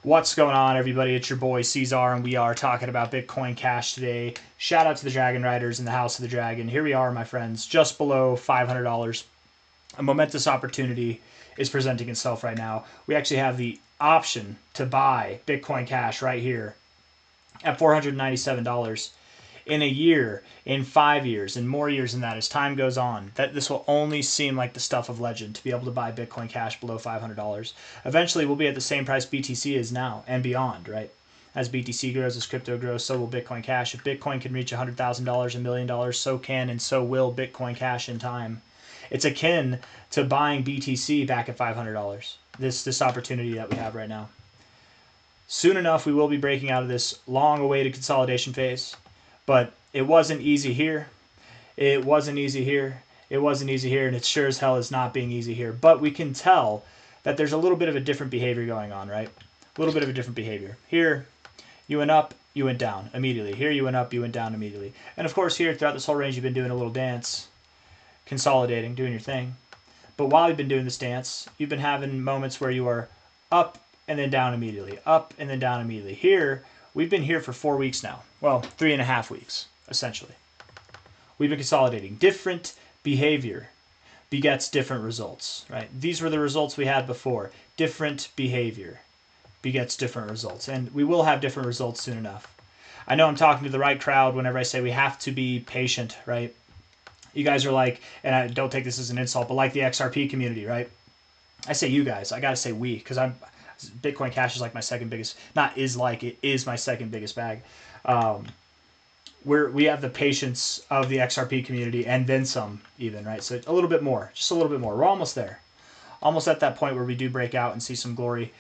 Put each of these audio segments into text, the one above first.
What's going on, everybody? It's your boy C-Zar, and we are talking about Bitcoin Cash today. Shout out to the Dragon Riders in the House of the Dragon. Here we are, my friends, just below $500. A momentous opportunity is presenting itself right now. We actually have the option to buy Bitcoin Cash right here at $497 in a year, in 5 years, and more years than that as time goes on. That this will only seem like the stuff of legend to be able to buy Bitcoin Cash below $500. Eventually, we'll be at the same price BTC is now and beyond, right? As BTC grows, as crypto grows, so will Bitcoin Cash. If Bitcoin can reach $100,000, $1 million, so can and so will Bitcoin Cash in time. It's akin to buying BTC back at $500. This opportunity that we have right now. Soon enough, we will be breaking out of this long-awaited consolidation phase. But it wasn't easy here. It wasn't easy here. It wasn't easy here, and it sure as hell is not being easy here. But we can tell that there's a little bit of a different behavior going on, right? A little bit of a different behavior. Here, you went up, you went down immediately. Here, you went up, you went down immediately. And of course, here, throughout this whole range, you've been doing a little dance, consolidating, doing your thing. But while you've been doing this dance, you've been having moments where you are up and then down immediately, up and then down immediately. Here, we've been here for 4 weeks now. Well, 3.5 weeks, essentially. We've been consolidating. Different behavior begets different results, right? These were the results we had before. Different behavior begets different results. And we will have different results soon enough. I know I'm talking to the right crowd whenever I say we have to be patient, right? You guys are like, and I don't take this as an insult, but like the XRP community, right? I say you guys. I got to say we, because Bitcoin Cash is like my second biggest, not is like, it is my second biggest bag. We have the patience of the XRP community and then some even, right? So a little bit more, just a little bit more. We're almost there. Almost at that point where we do break out and see some glory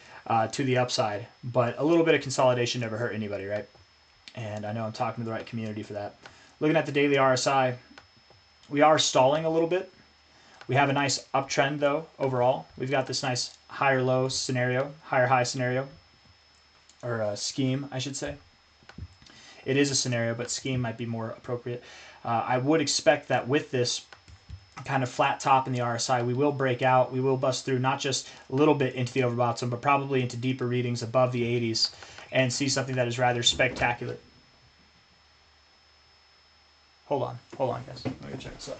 to the upside. But a little bit of consolidation never hurt anybody, right? And I know I'm talking to the right community for that. Looking at the daily RSI, we are stalling a little bit. We have a nice uptrend, though, overall. We've got this nice higher-low scenario, higher-high scenario, or scheme, I should say. It is a scenario, but scheme might be more appropriate. I would expect that with this kind of flat top in the RSI, we will break out. We will bust through not just a little bit into the overbottom, but probably into deeper readings above the 80s and see something that is rather spectacular. Hold on, guys. Let me go check this out.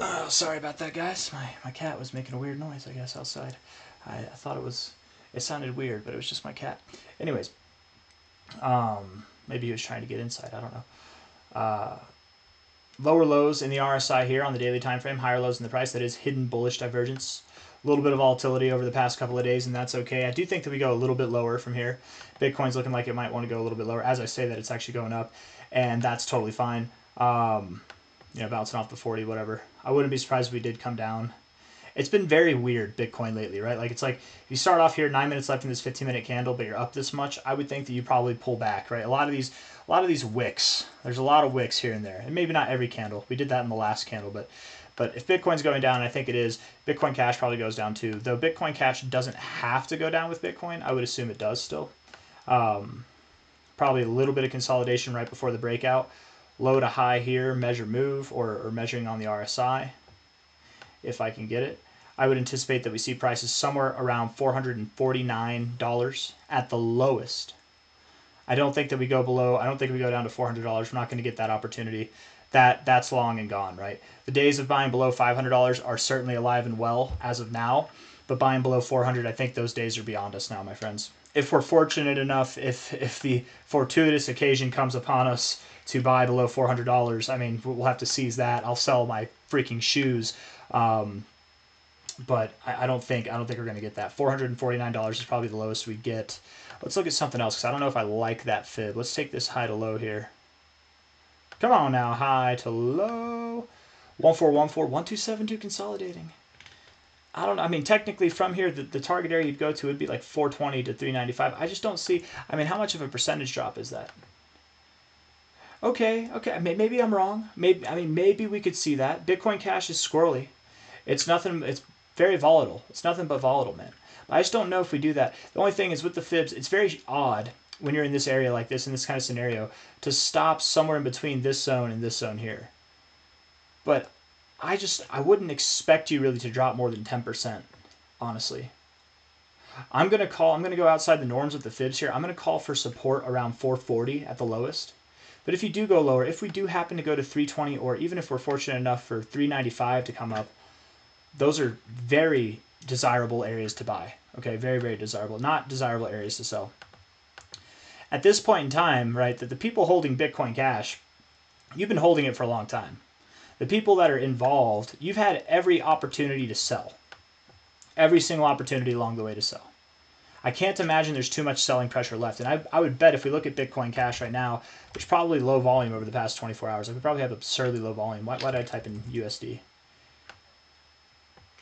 Oh, sorry about that, guys. My cat was making a weird noise, I guess, outside. I thought it sounded weird, but it was just my cat. Anyways, maybe he was trying to get inside. I don't know. Lower lows in the RSI here on the daily time frame, higher lows in the price. That is hidden bullish divergence. A little bit of volatility over the past couple of days, and that's okay. I do think that we go a little bit lower from here. Bitcoin's looking like it might want to go a little bit lower. As I say that, it's actually going up, and that's totally fine. Bouncing off the 40, whatever. I wouldn't be surprised if we did come down. It's been very weird, Bitcoin, lately, right? Like, it's like, if you start off here, 9 minutes left in this 15-minute candle, but you're up this much, I would think that you probably pull back, right? A lot of these wicks, there's a lot of wicks here and there. And maybe not every candle. We did that in the last candle, but if Bitcoin's going down, I think it is, Bitcoin Cash probably goes down too. Though Bitcoin Cash doesn't have to go down with Bitcoin, I would assume it does still. Probably a little bit of consolidation right before the breakout. Low to high here, measure move, or measuring on the RSI, if I can get it. I would anticipate that we see prices somewhere around $449 at the lowest. I don't think that we go below, I don't think we go down to $400. We're not going to get that opportunity. That's long and gone, right? The days of buying below $500 are certainly alive and well as of now, but buying below $400, I think those days are beyond us now, my friends. If we're fortunate enough, if the fortuitous occasion comes upon us to buy below $400, I mean, we'll have to seize that. I'll sell my freaking shoes, but I don't think we're going to get that. $449 is probably the lowest we get. Let's look at something else, because I don't know if I like that fib. Let's take this high to low here. Come on now, high to low. 1414, 1272 consolidating. I don't know. I mean, technically from here, the target area you'd go to would be like 420 to 395. I just don't see. I mean, how much of a percentage drop is that? Okay, maybe I'm wrong. Maybe we could see that. Bitcoin Cash is squirrely. It's nothing. It's very volatile. It's nothing but volatile, man. But I just don't know if we do that. The only thing is with the fibs, it's very odd when you're in this area like this, in this kind of scenario, to stop somewhere in between this zone and this zone here. But I wouldn't expect you really to drop more than 10%, honestly. I'm gonna go outside the norms with the fibs here. I'm gonna call for support around 440 at the lowest. But if you do go lower, if we do happen to go to 320, or even if we're fortunate enough for 395 to come up, those are very desirable areas to buy. Okay, very, very desirable. Not desirable areas to sell. At this point in time, right, that the people holding Bitcoin Cash, you've been holding it for a long time. The people that are involved, you've had every opportunity to sell. Every single opportunity along the way to sell. I can't imagine there's too much selling pressure left. And I would bet if we look at Bitcoin Cash right now, there's probably low volume over the past 24 hours. Like we probably have absurdly low volume. Why did I type in USD?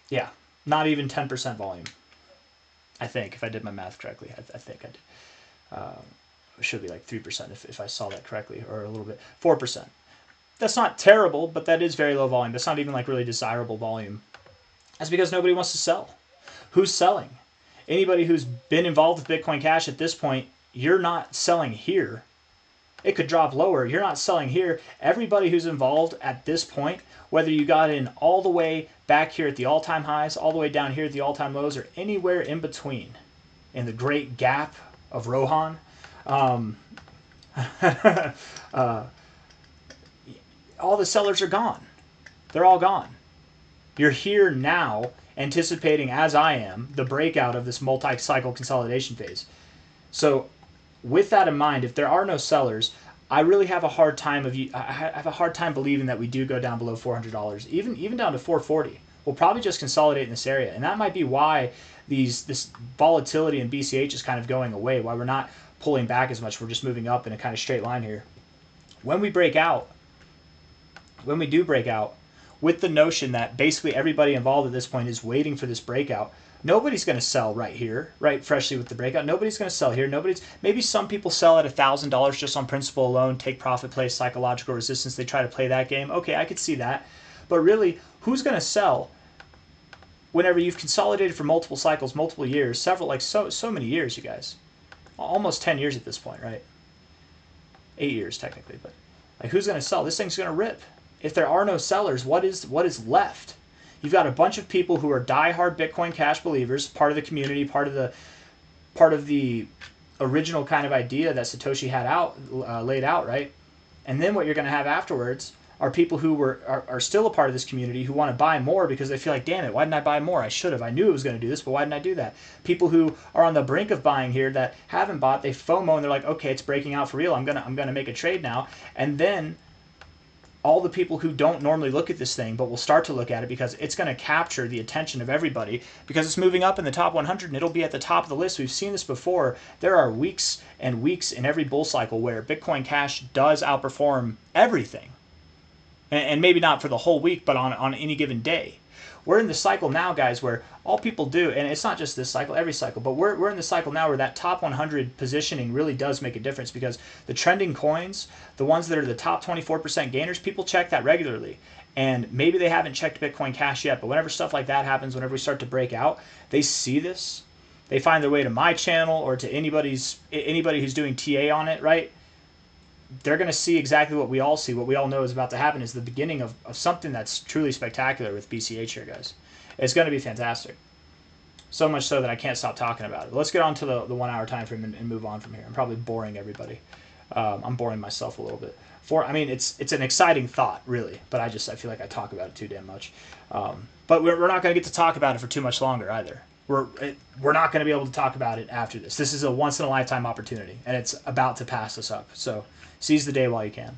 Yeah, not even 10% volume. I think, if I did my math correctly. I think I did. It should be like 3% if I saw that correctly, or a little bit. 4%. That's not terrible, but that is very low volume. That's not even like really desirable volume. That's because nobody wants to sell. Who's selling? Anybody who's been involved with Bitcoin Cash at this point, you're not selling here. It could drop lower. You're not selling here. Everybody who's involved at this point, whether you got in all the way back here at the all-time highs, all the way down here at the all-time lows, or anywhere in between, in the great gap of Rohan, all the sellers are gone. They're all gone. You're here now anticipating, as I am, the breakout of this multi-cycle consolidation phase. So with that in mind, if there are no sellers, I really have a hard time believing that we do go down below $400, even down to 440. We'll probably just consolidate in this area, and that might be why this volatility in BCH is kind of going away, why we're not pulling back as much. We're just moving up in a kind of straight line here. When we do break out, with the notion that basically everybody involved at this point is waiting for this breakout, nobody's going to sell right here, right freshly with the breakout. Nobody's going to sell here. Maybe some people sell at $1,000 just on principle alone, take profit plays, psychological resistance. They try to play that game. Okay, I could see that. But really, who's going to sell whenever you've consolidated for multiple cycles, multiple years, so many years, you guys? Almost 10 years at this point, right? 8 years technically, but like who's going to sell? This thing's going to rip. If there are no sellers, what is left? You've got a bunch of people who are diehard Bitcoin Cash believers, part of the community, part of the original kind of idea that Satoshi had laid out, right? And then what you're going to have afterwards are people who are still a part of this community who want to buy more because they feel like, damn it, why didn't I buy more? I should have. I knew it was going to do this, but why didn't I do that? People who are on the brink of buying here that haven't bought, they FOMO and they're like, okay, it's breaking out for real. I'm gonna make a trade now, and then all the people who don't normally look at this thing but will start to look at it because it's going to capture the attention of everybody because it's moving up in the top 100 and it'll be at the top of the list. We've seen this before. There are weeks and weeks in every bull cycle where Bitcoin Cash does outperform everything. And maybe not for the whole week, but on any given day. We're in the cycle now, guys, where all people do, and it's not just this cycle, every cycle, but we're in the cycle now where that top 100 positioning really does make a difference because the trending coins, the ones that are the top 24% gainers, people check that regularly. And maybe they haven't checked Bitcoin Cash yet, but whenever stuff like that happens, whenever we start to break out, they see this. They find their way to my channel or to anybody who's doing TA on it, right? They're going to see exactly what we all see. What we all know is about to happen is the beginning of something that's truly spectacular with BCH here, guys. It's going to be fantastic. So much so that I can't stop talking about it. But let's get on to the 1 hour time frame and move on from here. I'm probably boring everybody. I'm boring myself a little bit. It's an exciting thought, really, but I feel like I talk about it too damn much. But we're not going to get to talk about it for too much longer either. We're not going to be able to talk about it after this. This is a once-in-a-lifetime opportunity, and it's about to pass us up. So seize the day while you can.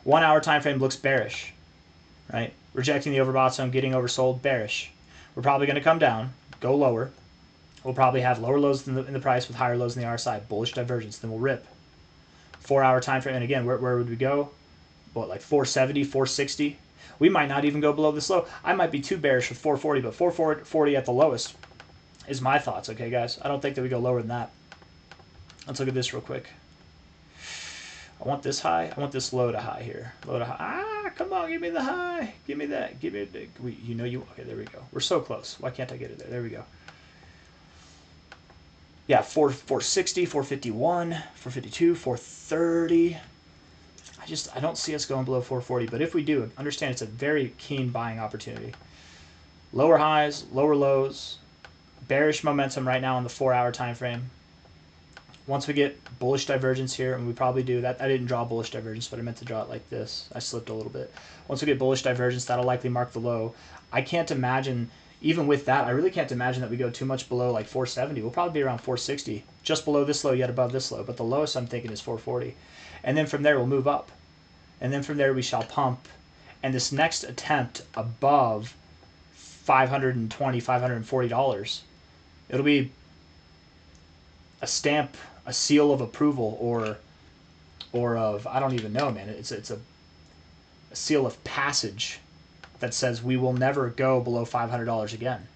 1 hour time frame looks bearish, right? Rejecting the overbought zone, getting oversold, bearish. We're probably going to come down, go lower. We'll probably have lower lows in the price with higher lows in the RSI, bullish divergence. Then we'll rip. 4 hour time frame, and again, where would we go? What, like 470, 460? We might not even go below this low. I might be too bearish with 440, but 440 at the lowest is my thoughts, okay, guys? I don't think that we go lower than that. Let's look at this real quick. I want this high. I want this low to high here. Low to high. Ah, come on, give me the high. Give me that. Give me the. You know you. Okay, there we go. We're so close. Why can't I get it there? There we go. Yeah, 460, 451, 452, 430. I don't see us going below 440. But if we do, understand it's a very keen buying opportunity. Lower highs, lower lows, bearish momentum right now on the 4-hour time frame. Once we get bullish divergence here, and we probably do that, I didn't draw bullish divergence, but I meant to draw it like this. I slipped a little bit. Once we get bullish divergence, that'll likely mark the low. I can't imagine, even with that, I really can't imagine that we go too much below like 470. We'll probably be around 460, just below this low, yet above this low. But the lowest I'm thinking is 440. And then from there, we'll move up. And then from there, we shall pump. And this next attempt above $520, $540, it'll be a stamp, a seal of approval, or of, I don't even know, man. It's a seal of passage that says we will never go below $500 again.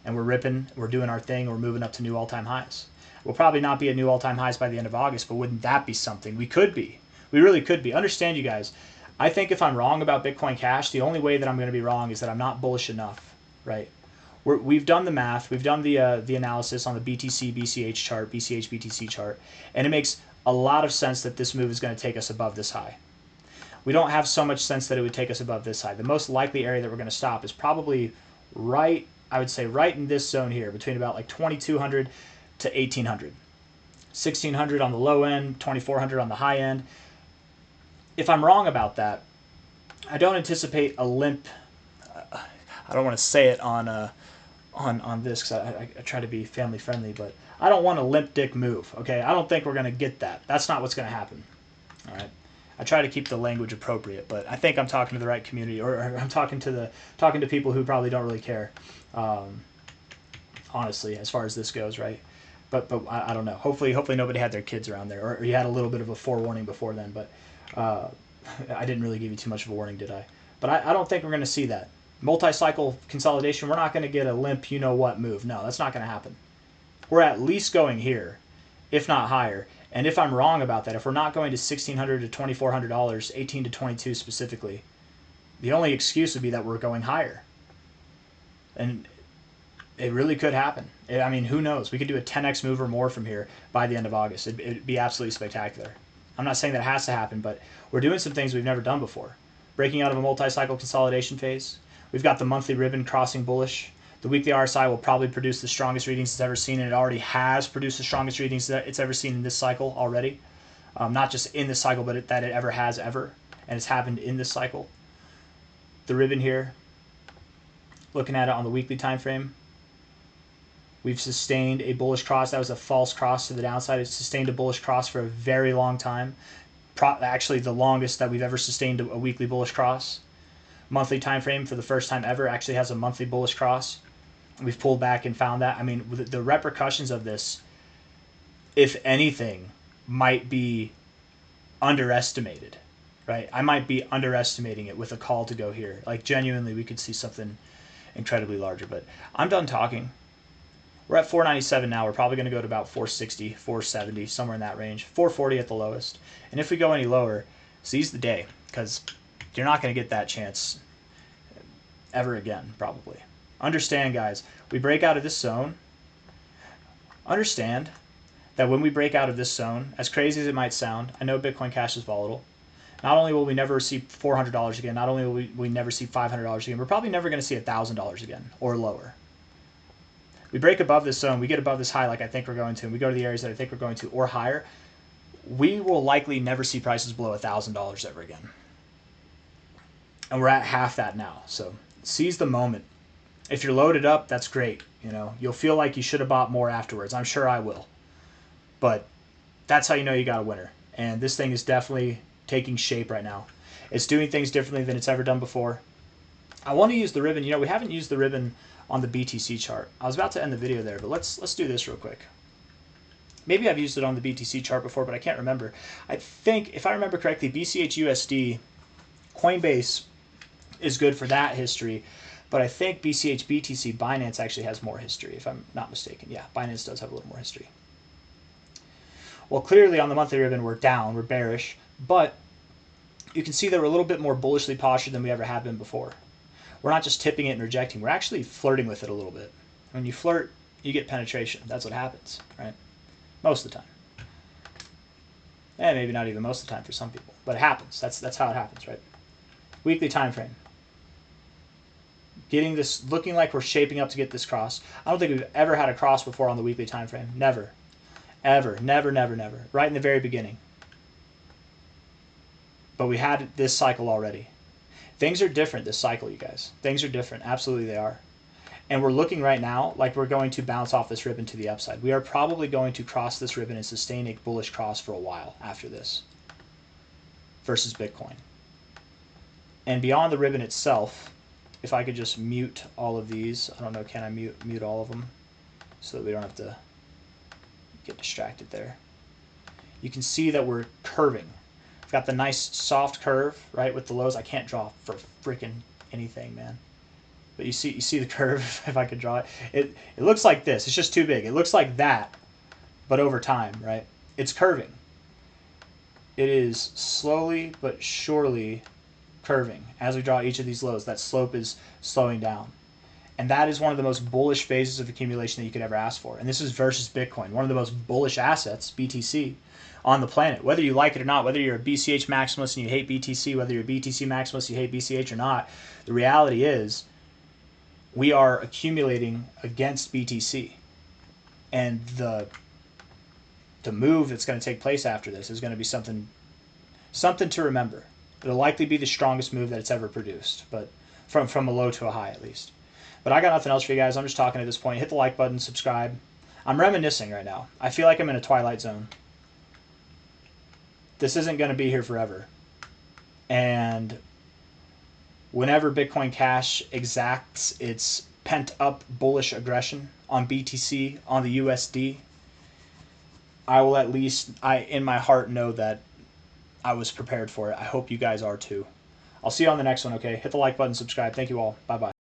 And we're ripping, we're doing our thing, we're moving up to new all-time highs. We'll probably not be at new all-time highs by the end of August, but wouldn't that be something? We could be. We really could be. Understand, you guys, I think if I'm wrong about Bitcoin Cash, the only way that I'm going to be wrong is that I'm not bullish enough, right? We've done the math, we've done the analysis on the BTC BCH chart, BCH BTC chart, and it makes a lot of sense that this move is going to take us above this high. We don't have so much sense that it would take us above this high. The most likely area that we're going to stop is probably right, I would say right in this zone here, between about like 2200 to 1800. 1600 on the low end, 2400 on the high end. If I'm wrong about that, I don't anticipate a limp. I don't want to say it on this because I try to be family friendly, but I don't want a limp dick move. Okay, I don't think we're going to get that. That's not what's going to happen. All right. I try to keep the language appropriate, but I think I'm talking to the right community, or I'm talking to people who probably don't really care, honestly, as far as this goes, right? But I don't know. Hopefully nobody had their kids around there, or you had a little bit of a forewarning before then. But I didn't really give you too much of a warning, did I? But I don't think we're going to see that multi-cycle consolidation. We're not going to get a limp, you know what move. No, that's not going to happen. We're at least going here, if not higher. And if I'm wrong about that, if we're not going to $1,600 to $2,400, 18 to 22 specifically, the only excuse would be that we're going higher. And it really could happen. I mean, who knows? We could do a 10x move or more from here by the end of August. It'd be absolutely spectacular. I'm not saying that has to happen, but we're doing some things we've never done before. Breaking out of a multi-cycle consolidation phase. We've got the monthly ribbon crossing bullish. The weekly RSI will probably produce the strongest readings it's ever seen, and it already has produced the strongest readings that it's ever seen in this cycle already. Not just in this cycle, but that it ever has ever, and it's happened in this cycle. The ribbon here, looking at it on the weekly time frame, we've sustained a bullish cross. That was a false cross to the downside. It's sustained a bullish cross for a very long time. Actually, the longest that we've ever sustained a weekly bullish cross. Monthly time frame for the first time ever actually has a monthly bullish cross. We've pulled back and found that. I mean, the repercussions of this, if anything, might be underestimated, right? I might be underestimating it with a call to go here. Like, genuinely, we could see something incredibly larger. But I'm done talking. We're at 497 now. We're probably going to go to about 460, 470, somewhere in that range. 440 at the lowest. And if we go any lower, seize the day, because you're not going to get that chance ever again, probably. Understand, guys, we break out of this zone. Understand that when we break out of this zone, as crazy as it might sound, I know Bitcoin Cash is volatile. Not only will we never see $400 again, not only will we never see $500 again, we're probably never going to see $1,000 again or lower. We break above this zone, we get above this high like I think we're going to, and we go to the areas that I think we're going to or higher, we will likely never see prices below $1,000 ever again. And we're at half that now, so seize the moment. If you're loaded up, that's great. You know, you'll feel like you should have bought more afterwards. I'm sure I will. But that's how you know you got a winner. And this thing is definitely taking shape right now. It's doing things differently than it's ever done before. I want to use the ribbon. You know, we haven't used the ribbon on the BTC chart. I was about to end the video there, but let's do this real quick. Maybe I've used it on the BTC chart before, but I can't remember. I think, if I remember correctly, BCH USD, Coinbase is good for that history. But I think BCH BTC Binance actually has more history, if I'm not mistaken. Yeah, Binance does have a little more history. Well, clearly on the monthly ribbon, we're down, we're bearish, but you can see that we're a little bit more bullishly postured than we ever have been before. We're not just tipping it and rejecting, we're actually flirting with it a little bit. When you flirt, you get penetration. That's what happens, right? Most of the time. And maybe not even most of the time for some people, but it happens. That's how it happens, right? Weekly time frame. Getting this, looking like we're shaping up to get this cross. I don't think we've ever had a cross before on the weekly time frame. Never. Ever. Never, never, never. Right in the very beginning. But we had this cycle already. Things are different this cycle, you guys. Things are different. Absolutely they are. And we're looking right now like we're going to bounce off this ribbon to the upside. We are probably going to cross this ribbon and sustain a bullish cross for a while after this versus Bitcoin. And beyond the ribbon itself, if I could just mute all of these. I don't know, can I mute all of them so that we don't have to get distracted there. You can see that we're curving. We've got the nice soft curve, right, with the lows. I can't draw for freaking anything, man. But you see the curve, if I could draw it. It looks like this. It's just too big. It looks like that, but over time, right? It's curving. It is slowly but surely curving. As we draw each of these lows, that slope is slowing down. And that is one of the most bullish phases of accumulation that you could ever ask for. And this is versus Bitcoin, one of the most bullish assets, BTC, on the planet. Whether you like it or not, whether you're a BCH maximalist and you hate BTC, whether you're a BTC maximalist and you hate BCH or not, the reality is we are accumulating against BTC. And the move that's going to take place after this is going to be something to remember. It'll likely be the strongest move that it's ever produced, but from a low to a high at least. But I got nothing else for you guys. I'm just talking at this point. Hit the like button, subscribe. I'm reminiscing right now. I feel like I'm in a twilight zone. This isn't going to be here forever. And whenever Bitcoin Cash exacts its pent-up bullish aggression on BTC, on the USD, I will at least, in my heart, know that I was prepared for it. I hope you guys are too. I'll see you on the next one, okay? Hit the like button, subscribe. Thank you all. Bye-bye.